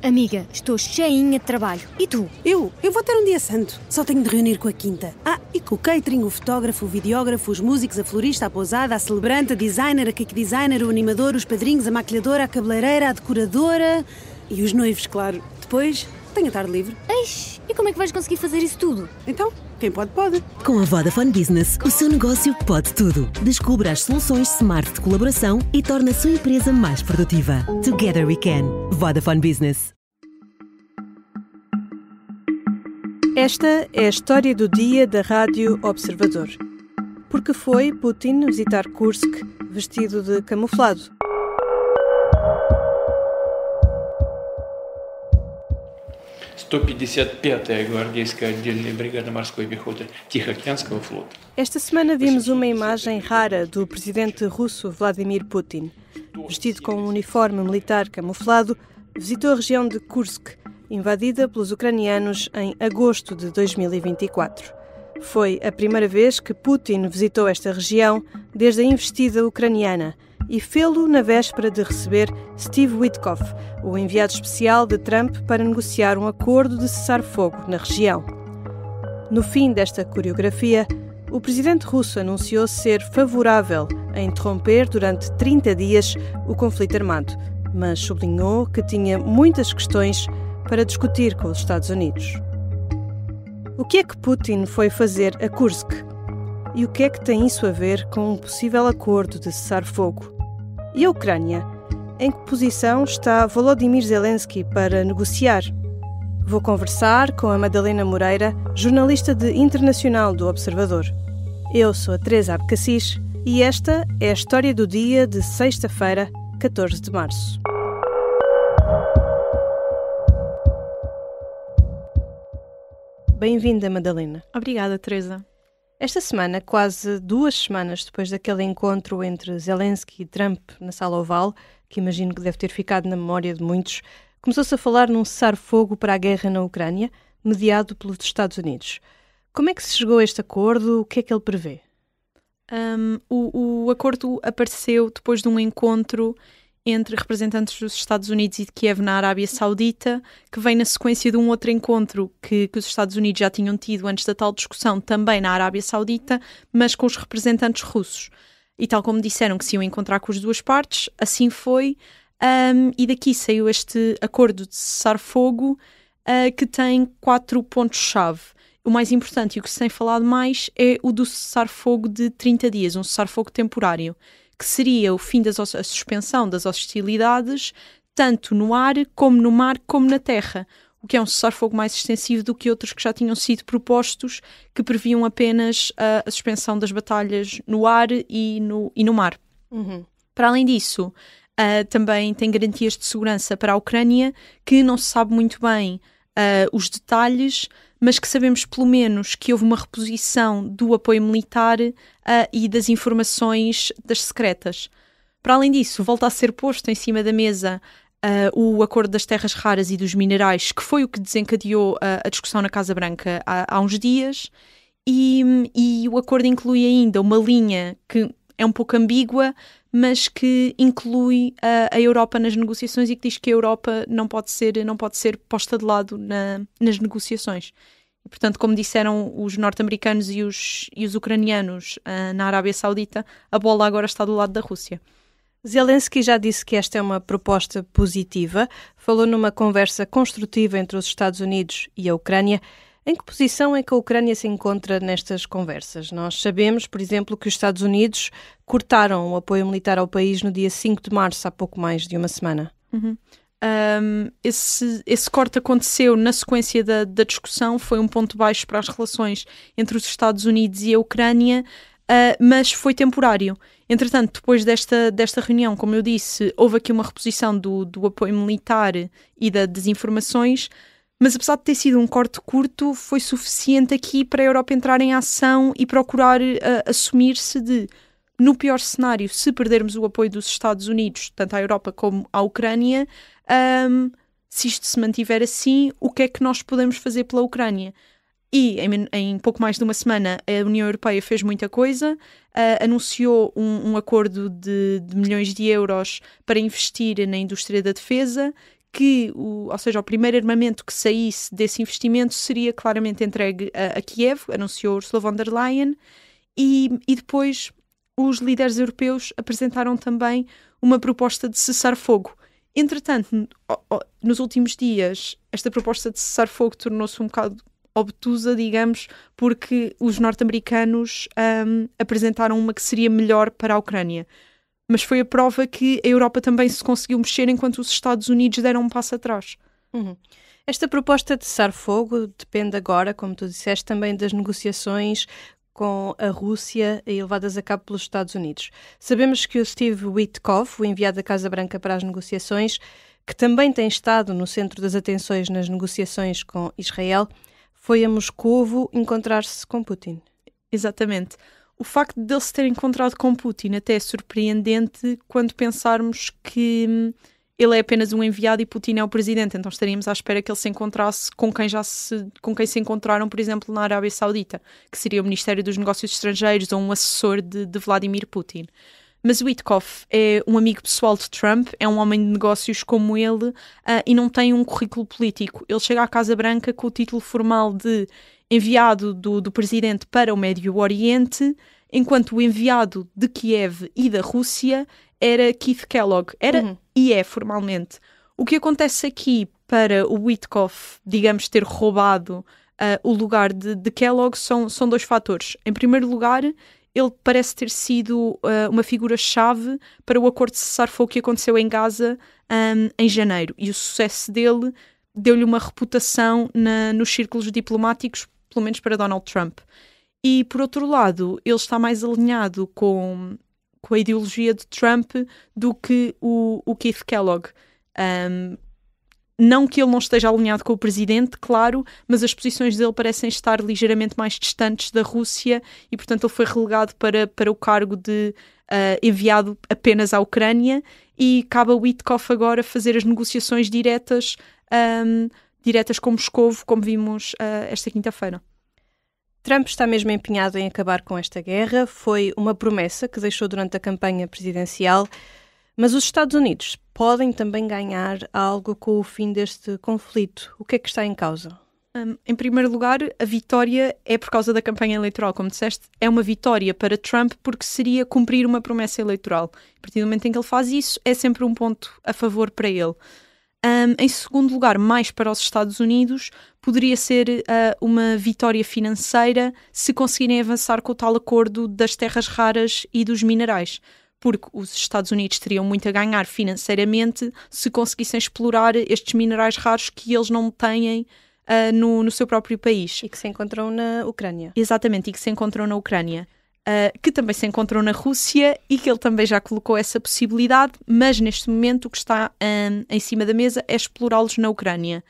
Amiga, estou cheinha de trabalho. E tu? Eu vou ter um dia santo. Só tenho de reunir com a quinta. E com o catering, o fotógrafo, o videógrafo, os músicos, a florista, a pousada, a celebrante, a designer, a cake designer, o animador, os padrinhos, a maquilhadora, a cabeleireira, a decoradora e os noivos, claro. Depois, tenho a tarde livre. Eish, e como é que vais conseguir fazer isso tudo? Então, quem pode, pode. Com a Vodafone Business, o seu negócio pode tudo. Descubra as soluções smart de colaboração e torne a sua empresa mais produtiva. Together we can. Vodafone Business. Esta é a história do dia da Rádio Observador. Porque foi Putin visitar Kursk vestido de camuflado? гвардейская отдельная бригада морской пехоты Тихоокеанского флота. Esta semana vimos uma imagem rara do presidente russo Vladimir Putin. Vestido com um uniforme militar camuflado, visitou a região de Kursk, invadida pelos ucranianos em agosto de 2024. Foi a primeira vez que Putin visitou esta região desde a investida ucraniana e fê-lo na véspera de receber Steve Witkoff, o enviado especial de Trump para negociar um acordo de cessar-fogo na região. No fim desta coreografia, o presidente russo anunciou ser favorável a interromper durante 30 dias o conflito armado, mas sublinhou que tinha muitas questões para discutir com os Estados Unidos. O que é que Putin foi fazer a Kursk? E o que é que tem isso a ver com um possível acordo de cessar-fogo? E a Ucrânia? Em que posição está Volodymyr Zelensky para negociar? Vou conversar com a Madalena Moreira, jornalista internacional do Observador. Eu sou a Teresa Abcacis e esta é a história do dia de sexta-feira, 14 de março. Bem-vinda, Madalena. Obrigada, Teresa. Esta semana, quase 2 semanas depois daquele encontro entre Zelensky e Trump na Sala Oval, que imagino que deve ter ficado na memória de muitos, começou-se a falar num cessar-fogo para a guerra na Ucrânia, mediado pelos Estados Unidos. Como é que se chegou a este acordo? O que é que ele prevê? O acordo apareceu depois de um encontro entre representantes dos Estados Unidos e de Kiev na Arábia Saudita, que vem na sequência de um outro encontro que os Estados Unidos já tinham tido antes da tal discussão, também na Arábia Saudita, mas com os representantes russos. E tal como disseram que se iam encontrar com as duas partes, assim foi, e daqui saiu este acordo de cessar-fogo que tem 4 pontos-chave. O mais importante e o que se tem falado mais é o do cessar-fogo de 30 dias, um cessar-fogo temporário, que seria o fim a suspensão das hostilidades, tanto no ar, como no mar, como na terra, o que é um cessar-fogo mais extensivo do que outros que já tinham sido propostos, que previam apenas a suspensão das batalhas no ar e no mar. Uhum. Para além disso, também tem garantias de segurança para a Ucrânia, que não se sabe muito bem os detalhes, mas que sabemos pelo menos que houve uma reposição do apoio militar e das informações das secretas. Para além disso, volta a ser posto em cima da mesa o acordo das terras raras e dos minerais, que foi o que desencadeou a discussão na Casa Branca há uns dias, e o acordo inclui ainda uma linha que é um pouco ambígua, mas que inclui a Europa nas negociações e que diz que a Europa não pode ser posta de lado nas negociações. E, portanto, como disseram os norte-americanos e os ucranianos na Arábia Saudita, a bola agora está do lado da Rússia. Zelensky já disse que esta é uma proposta positiva, falou numa conversa construtiva entre os Estados Unidos e a Ucrânia. Em que posição é que a Ucrânia se encontra nestas conversas? Nós sabemos, por exemplo, que os Estados Unidos cortaram o apoio militar ao país no dia 5 de março, há pouco mais de uma semana. Uhum. Esse corte aconteceu na sequência da discussão, foi um ponto baixo para as relações entre os Estados Unidos e a Ucrânia, mas foi temporário. Entretanto, depois desta reunião, como eu disse, houve aqui uma reposição do apoio militar e das informações, mas apesar de ter sido um corte curto, foi suficiente aqui para a Europa entrar em ação e procurar assumir-se de, no pior cenário, se perdermos o apoio dos Estados Unidos, tanto à Europa como à Ucrânia, se isto se mantiver assim, o que é que nós podemos fazer pela Ucrânia? E em pouco mais de uma semana a União Europeia fez muita coisa, anunciou um acordo de milhões de euros para investir na indústria da defesa, que ou seja, o primeiro armamento que saísse desse investimento seria claramente entregue a Kiev, anunciou Ursula von der Leyen, e depois os líderes europeus apresentaram também uma proposta de cessar-fogo. Entretanto, nos últimos dias, esta proposta de cessar-fogo tornou-se um bocado obtusa, digamos, porque os norte-americanos apresentaram uma que seria melhor para a Ucrânia. Mas foi a prova que a Europa também se conseguiu mexer enquanto os Estados Unidos deram um passo atrás. Esta proposta de cessar-fogo depende agora, como tu disseste, também das negociações com a Rússia e levadas a cabo pelos Estados Unidos. Sabemos que o Steve Witkoff, o enviado da Casa Branca para as negociações, que também tem estado no centro das atenções nas negociações com Israel, foi a Moscovo encontrar-se com Putin. Exatamente. O facto de ele se ter encontrado com Putin até é surpreendente quando pensarmos que ele é apenas um enviado e Putin é o presidente, então estaríamos à espera que ele se encontrasse com quem se encontraram, por exemplo, na Arábia Saudita, que seria o Ministério dos Negócios Estrangeiros ou um assessor de Vladimir Putin. Mas Witkoff é um amigo pessoal de Trump, é um homem de negócios como ele e não tem um currículo político. Ele chega à Casa Branca com o título formal de enviado do presidente para o Médio Oriente, enquanto o enviado de Kiev e da Rússia era Keith Kellogg. Era e é formalmente. O que acontece aqui para o Witkoff, digamos, ter roubado o lugar de Kellogg são dois fatores. Em primeiro lugar, ele parece ter sido uma figura-chave para o acordo de cessar-fogo que aconteceu em Gaza em janeiro. E o sucesso dele deu-lhe uma reputação nos círculos diplomáticos, pelo menos para Donald Trump. E, por outro lado, ele está mais alinhado com a ideologia de Trump do que o Keith Kellogg. Não que ele não esteja alinhado com o presidente, claro, mas as posições dele parecem estar ligeiramente mais distantes da Rússia e, portanto, ele foi relegado para o cargo de enviado apenas à Ucrânia e cabe a Witkoff agora fazer as negociações diretas com Moscovo, como vimos esta quinta-feira. Trump está mesmo empenhado em acabar com esta guerra. Foi uma promessa que deixou durante a campanha presidencial. Mas os Estados Unidos podem também ganhar algo com o fim deste conflito. O que é que está em causa? Em primeiro lugar, a vitória é por causa da campanha eleitoral. Como disseste, é uma vitória para Trump porque seria cumprir uma promessa eleitoral. A partir do momento em que ele faz isso, é sempre um ponto a favor para ele. Em segundo lugar, mais para os Estados Unidos, poderia ser uma vitória financeira se conseguirem avançar com o tal acordo das terras raras e dos minerais, porque os Estados Unidos teriam muito a ganhar financeiramente se conseguissem explorar estes minerais raros que eles não têm no seu próprio país. E que se encontram na Ucrânia. Exatamente, e que se encontram na Ucrânia. Que também se encontrou na Rússia e que ele também já colocou essa possibilidade, mas neste momento o que está em cima da mesa é explorá-los na Ucrânia.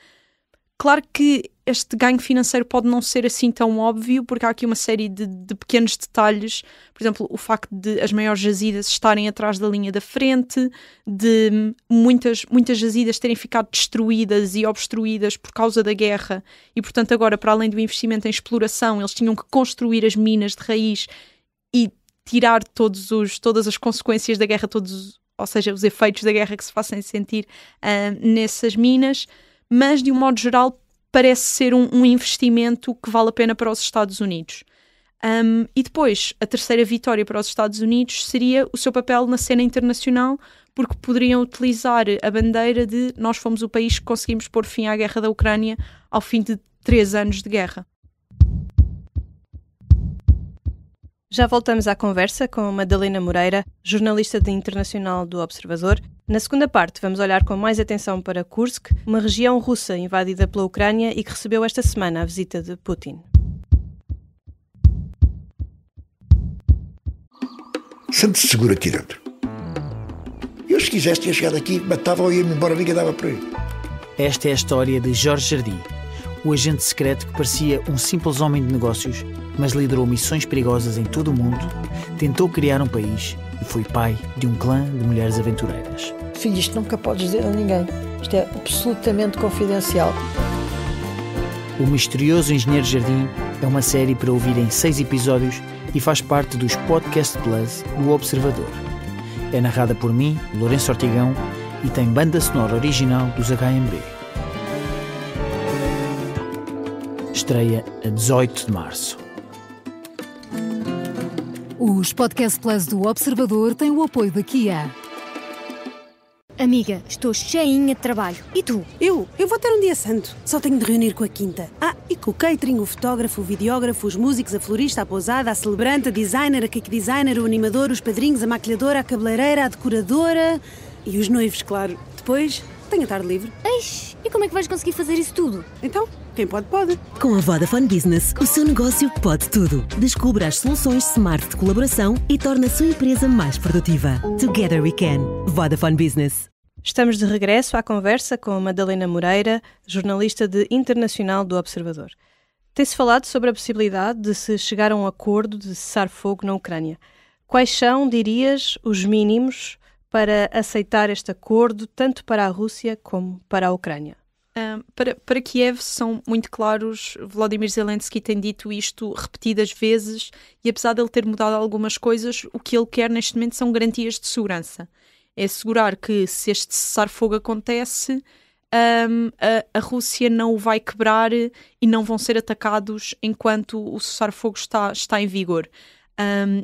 Claro que este ganho financeiro pode não ser assim tão óbvio, porque há aqui uma série de pequenos detalhes, por exemplo, o facto de as maiores jazidas estarem atrás da linha da frente, de muitas jazidas terem ficado destruídas e obstruídas por causa da guerra e, portanto, agora, para além do investimento em exploração, eles tinham que construir as minas de raiz e tirar todas as consequências da guerra, ou seja, os efeitos da guerra que se façam sentir nessas minas, mas de um modo geral parece ser um investimento que vale a pena para os Estados Unidos. E depois, a terceira vitória para os Estados Unidos seria o seu papel na cena internacional, porque poderiam utilizar a bandeira de nós fomos o país que conseguimos pôr fim à guerra da Ucrânia ao fim de 3 anos de guerra. Já voltamos à conversa com Madalena Moreira, jornalista de internacional do Observador. Na segunda parte vamos olhar com mais atenção para Kursk, uma região russa invadida pela Ucrânia e que recebeu esta semana a visita de Putin. Sente-se seguro aqui dentro. Eu, se quisesse, tinha chegado aqui, matava ou ia-me embora, ninguém dava para ir. Esta é a história de Jorge Jardim, o agente secreto que parecia um simples homem de negócios, mas liderou missões perigosas em todo o mundo, tentou criar um país e foi pai de um clã de mulheres aventureiras. Filho, isto nunca podes dizer a ninguém. Isto é absolutamente confidencial. O Misterioso Engenheiro Jardim é uma série para ouvir em 6 episódios e faz parte dos Podcast Plus do Observador. É narrada por mim, Lourenço Ortigão, e tem banda sonora original dos HMB. Estreia a 18 de março. Os Podcast Plus do Observador têm o apoio da Kia. Amiga, estou cheinha de trabalho. E tu? Eu vou ter um dia santo. Só tenho de reunir com a quinta. E com o catering, o fotógrafo, o videógrafo, os músicos, a florista, a pousada, a celebrante, a designer, a cake designer, o animador, os padrinhos, a maquilhadora, a cabeleireira, a decoradora e os noivos, claro. Depois, tenho a tarde livre. Eish, e como é que vais conseguir fazer isso tudo? Então, quem pode, pode. Com a Vodafone Business, o seu negócio pode tudo. Descubra as soluções smart de colaboração e torne a sua empresa mais produtiva. Together we can. Vodafone Business. Estamos de regresso à conversa com a Madalena Moreira, jornalista internacional do Observador. Tem-se falado sobre a possibilidade de se chegar a um acordo de cessar fogo na Ucrânia. Quais são, dirias, os mínimos para aceitar este acordo, tanto para a Rússia como para a Ucrânia? Para Kiev são muito claros. Volodymyr Zelensky tem dito isto repetidas vezes e apesar de ele ter mudado algumas coisas, o que ele quer neste momento são garantias de segurança. É assegurar que se este cessar-fogo acontece, a Rússia não o vai quebrar e não vão ser atacados enquanto o cessar-fogo está em vigor.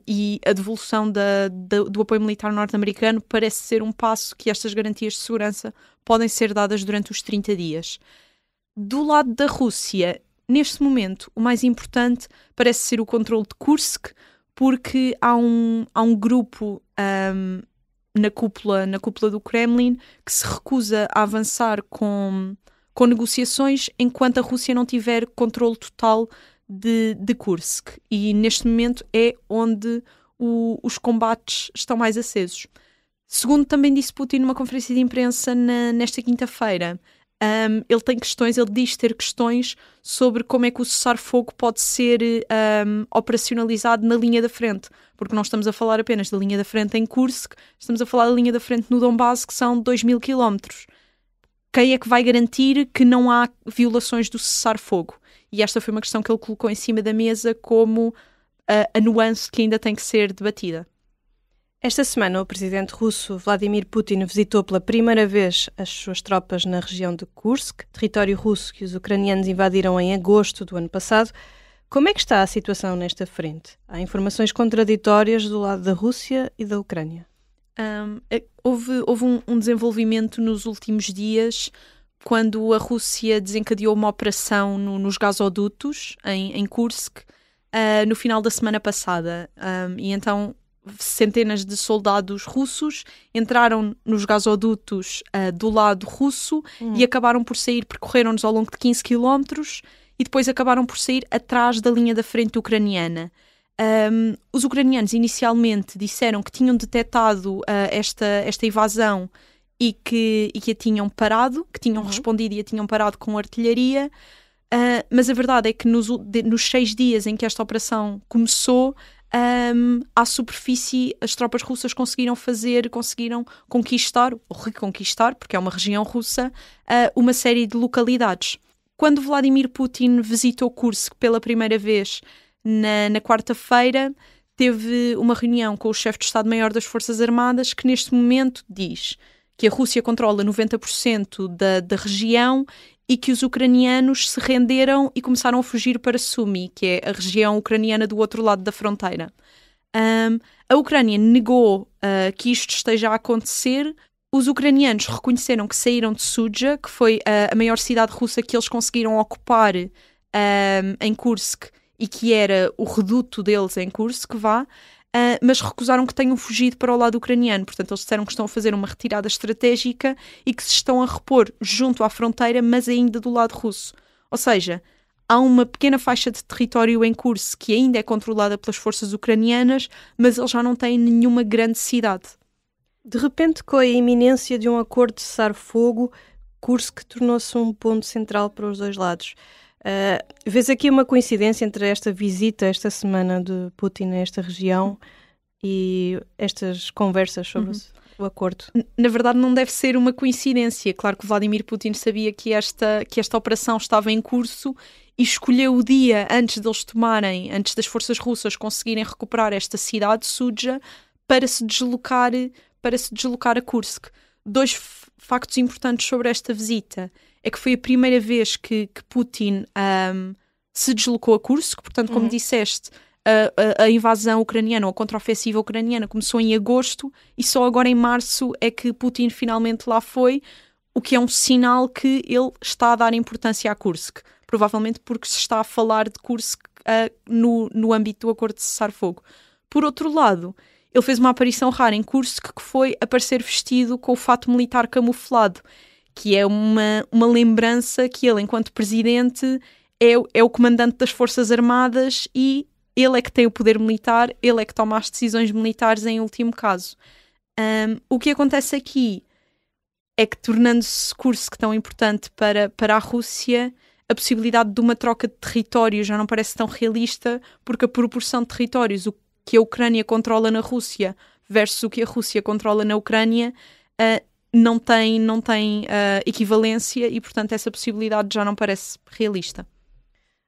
E a devolução do apoio militar norte-americano parece ser um passo que estas garantias de segurança podem ser dadas durante os 30 dias. Do lado da Rússia, neste momento, o mais importante parece ser o controle de Kursk, porque há um grupo na cúpula do Kremlin que se recusa a avançar com negociações enquanto a Rússia não tiver controle total de Kursk. E neste momento é onde os combates estão mais acesos. Segundo também disse Putin numa conferência de imprensa nesta quinta-feira, ele diz ter questões sobre como é que o cessar-fogo pode ser operacionalizado na linha da frente, porque não estamos a falar apenas da linha da frente em Kursk, estamos a falar da linha da frente no Donbass, que são 2.000 quilómetros. Quem é que vai garantir que não há violações do cessar-fogo? E esta foi uma questão que ele colocou em cima da mesa como a nuance que ainda tem que ser debatida. Esta semana, o presidente russo Vladimir Putin visitou pela primeira vez as suas tropas na região de Kursk, território russo que os ucranianos invadiram em agosto do ano passado. Como é que está a situação nesta frente? Há informações contraditórias do lado da Rússia e da Ucrânia. Houve um desenvolvimento nos últimos dias quando a Rússia desencadeou uma operação nos gasodutos em Kursk no final da semana passada. E então centenas de soldados russos entraram nos gasodutos do lado russo e acabaram por sair, percorreram-nos ao longo de 15 quilómetros e depois acabaram por sair atrás da linha da frente ucraniana. Os ucranianos inicialmente disseram que tinham detectado esta invasão e que a tinham parado, que tinham respondido e a tinham parado com artilharia, mas a verdade é que nos 6 dias em que esta operação começou, à superfície as tropas russas conseguiram conquistar, ou reconquistar, porque é uma região russa, uma série de localidades. Quando Vladimir Putin visitou Kursk pela primeira vez na quarta-feira, teve uma reunião com o chefe de Estado-Maior das Forças Armadas, que neste momento diz que a Rússia controla 90% da região e que os ucranianos se renderam e começaram a fugir para Sumy, que é a região ucraniana do outro lado da fronteira. A Ucrânia negou que isto esteja a acontecer. Os ucranianos reconheceram que saíram de Sudzha, que foi a maior cidade russa que eles conseguiram ocupar em Kursk e que era o reduto deles em Kursk, mas recusaram que tenham fugido para o lado ucraniano. Portanto, eles disseram que estão a fazer uma retirada estratégica e que se estão a repor junto à fronteira, mas ainda do lado russo. Ou seja, há uma pequena faixa de território em Kursk que ainda é controlada pelas forças ucranianas, mas eles já não têm nenhuma grande cidade. De repente, com a iminência de um acordo de cessar-fogo, Kursk tornou-se um ponto central para os dois lados. Vês aqui uma coincidência entre esta visita esta semana de Putin a esta região e estas conversas sobre o acordo? Na verdade, não deve ser uma coincidência. Claro que Vladimir Putin sabia que esta operação estava em curso e escolheu o dia antes das forças russas conseguirem recuperar esta cidade, Sudzha, para se deslocar a Kursk. factos importantes sobre esta visita é que foi a primeira vez que Putin se deslocou a Kursk. Portanto, como disseste, a invasão ucraniana ou a contraofensiva ucraniana começou em agosto e só agora em março é que Putin finalmente lá foi, o que é um sinal que ele está a dar importância a Kursk. Provavelmente porque se está a falar de Kursk no âmbito do acordo de cessar-fogo. Por outro lado, ele fez uma aparição rara em Kursk, que foi aparecer vestido com o fato militar camuflado, que é uma lembrança que ele, enquanto presidente, é o comandante das Forças Armadas e ele é que tem o poder militar, ele é que toma as decisões militares em último caso. O que acontece aqui é que, tornando-se Kursk tão importante para a Rússia, a possibilidade de uma troca de território já não parece tão realista, porque a proporção de territórios, o que a Ucrânia controla na Rússia versus o que a Rússia controla na Ucrânia, não tem equivalência e, portanto, essa possibilidade já não parece realista.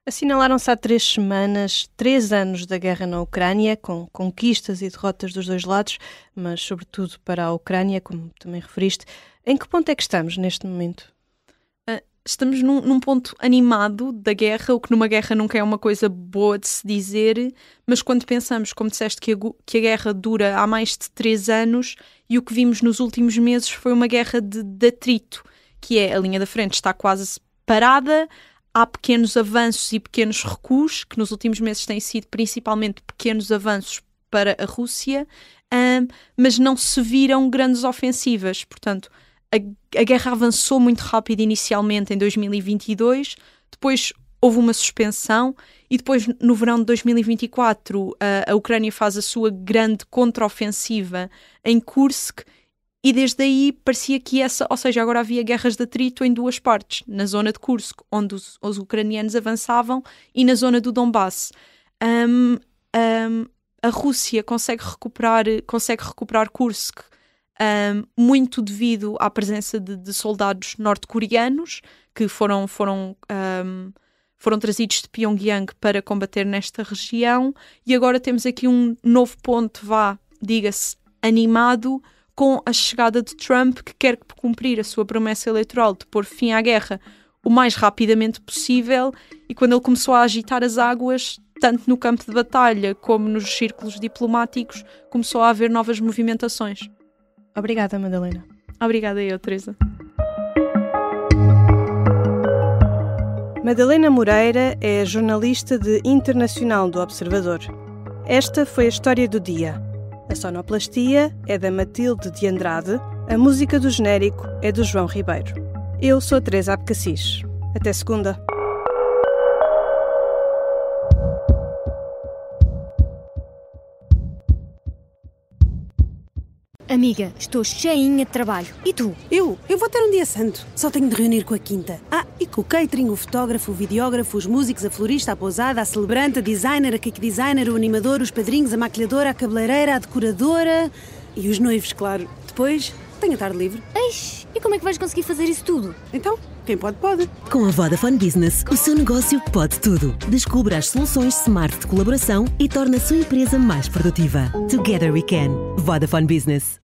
Assinalaram-se há 3 semanas 3 anos da guerra na Ucrânia, com conquistas e derrotas dos dois lados, mas sobretudo para a Ucrânia, como também referiste. Em que ponto é que estamos neste momento? Estamos num ponto animado da guerra, o que numa guerra nunca é uma coisa boa de se dizer, mas quando pensamos, como disseste, que a guerra dura há mais de 3 anos e o que vimos nos últimos meses foi uma guerra de atrito, que é a linha da frente está quase parada, há pequenos avanços e pequenos recuos, que nos últimos meses têm sido principalmente pequenos avanços para a Rússia, mas não se viram grandes ofensivas. Portanto, a guerra avançou muito rápido inicialmente em 2022, depois houve uma suspensão e depois no verão de 2024 a Ucrânia faz a sua grande contraofensiva em Kursk e desde aí parecia que ou seja, agora havia guerras de atrito em 2 partes, na zona de Kursk, onde os ucranianos avançavam, e na zona do Donbass. A Rússia consegue recuperar Kursk muito devido à presença de soldados norte-coreanos que foram trazidos de Pyongyang para combater nesta região, e agora temos aqui um novo ponto, diga-se, animado, com a chegada de Trump, que quer cumprir a sua promessa eleitoral de pôr fim à guerra o mais rapidamente possível, e quando ele começou a agitar as águas, tanto no campo de batalha como nos círculos diplomáticos, começou a haver novas movimentações. Obrigada, Madalena. Obrigada eu, Teresa. Madalena Moreira é jornalista de internacional do Observador. Esta foi a história do dia. A sonoplastia é da Matilde de Andrade, a música do genérico é do João Ribeiro. Eu sou Teresa Abcacis. Até segunda. Amiga, estou cheinha de trabalho. E tu? Eu vou ter um dia santo. Só tenho de reunir com a quinta. E com o catering, o fotógrafo, o videógrafo, os músicos, a florista, a pousada, a celebrante, a designer, a cake designer, o animador, os padrinhos, a maquilhadora, a cabeleireira, a decoradora e os noivos, claro. Depois, tenho a tarde livre. Eish, e como é que vais conseguir fazer isso tudo? Então, quem pode, pode. Com a Vodafone Business, o seu negócio pode tudo. Descubra as soluções smart de colaboração e torne a sua empresa mais produtiva. Together we can. Vodafone Business.